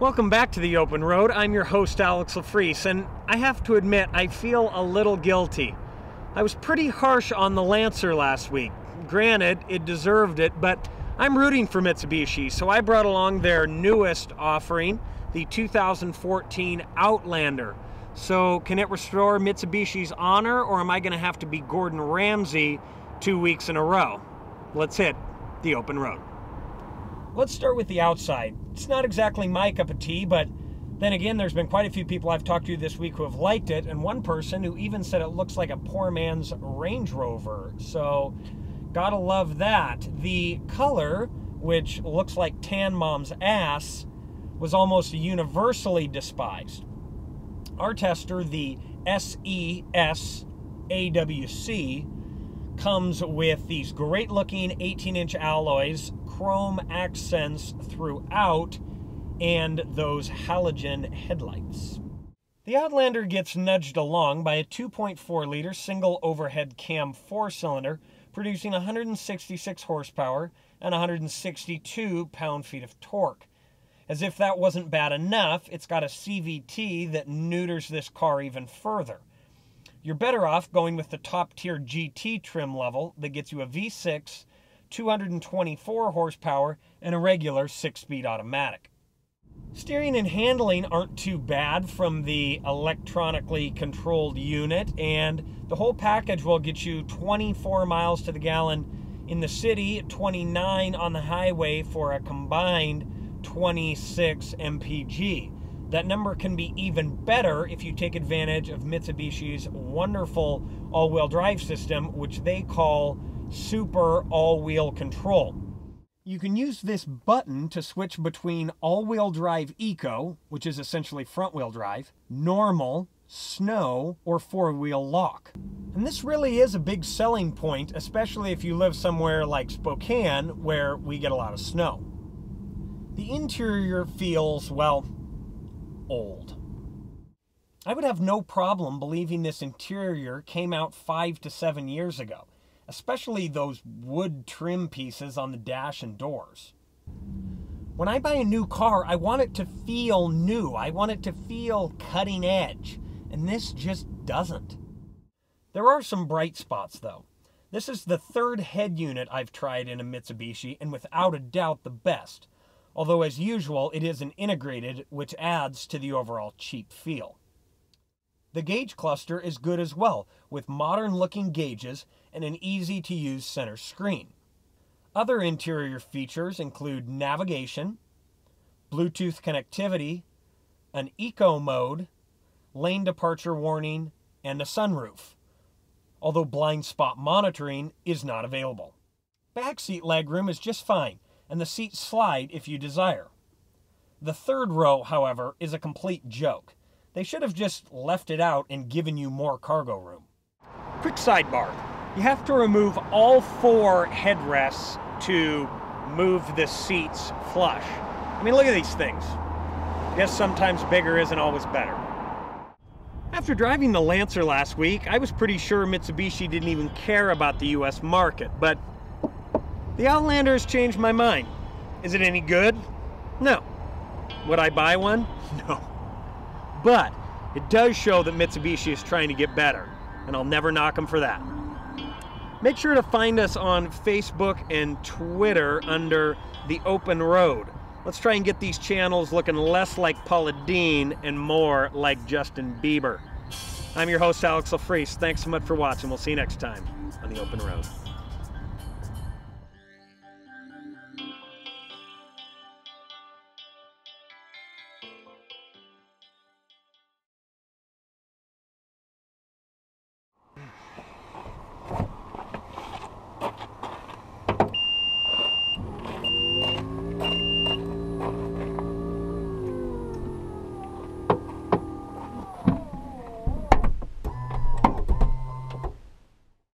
Welcome back to the Open Road. I'm your host, Alex LaFreese, and I have to admit, I feel a little guilty. I was pretty harsh on the Lancer last week. Granted, it deserved it, but I'm rooting for Mitsubishi, so I brought along their newest offering, the 2014 Outlander. So can it restore Mitsubishi's honor, or am I going to have to be Gordon Ramsay 2 weeks in a row? Let's hit the Open Road. Let's start with the outside. It's not exactly my cup of tea, but then again, there's been quite a few people I've talked to this week who have liked it, and one person who even said it looks like a poor man's Range Rover. So, gotta love that. The color, which looks like Tan Mom's ass, was almost universally despised. Our tester, the SES AWC, comes with these great-looking 18-inch alloys, chrome accents throughout, and those halogen headlights. The Outlander gets nudged along by a 2.4-liter single overhead cam 4-cylinder, producing 166 horsepower and 162 pound-feet of torque. As if that wasn't bad enough, it's got a CVT that neuters this car even further. You're better off going with the top-tier GT trim level that gets you a V6, 224 horsepower, and a regular 6-speed automatic. Steering and handling aren't too bad from the electronically controlled unit, and the whole package will get you 24 miles to the gallon in the city, 29 on the highway for a combined 26 mpg. That number can be even better if you take advantage of Mitsubishi's wonderful all-wheel drive system, which they call Super All-Wheel Control. You can use this button to switch between all-wheel drive eco, which is essentially front-wheel drive, normal, snow, or four-wheel lock. And this really is a big selling point, especially if you live somewhere like Spokane, where we get a lot of snow. The interior feels, well, old. I would have no problem believing this interior came out 5 to 7 years ago, especially those wood trim pieces on the dash and doors. When I buy a new car, I want it to feel new. I want it to feel cutting edge, and this just doesn't. There are some bright spots though. This is the third head unit I've tried in a Mitsubishi, and without a doubt the best. Although as usual, it isn't integrated, which adds to the overall cheap feel. The gauge cluster is good as well, with modern-looking gauges and an easy-to-use center screen. Other interior features include navigation, Bluetooth connectivity, an eco mode, lane departure warning, and a sunroof, although blind spot monitoring is not available. Backseat legroom is just fine, and the seats slide if you desire. The third row, however, is a complete joke. They should have just left it out and given you more cargo room. Quick sidebar. You have to remove all 4 headrests to move the seats flush. I mean, look at these things. I guess sometimes bigger isn't always better. After driving the Lancer last week, I was pretty sure Mitsubishi didn't even care about the US market, but the Outlander has changed my mind. Is it any good? No. Would I buy one? No. But it does show that Mitsubishi is trying to get better, and I'll never knock them for that. Make sure to find us on Facebook and Twitter under The Open Road. Let's try and get these channels looking less like Paula Deen and more like Justin Bieber. I'm your host, Alex LaFreese. Thanks so much for watching. We'll see you next time on The Open Road.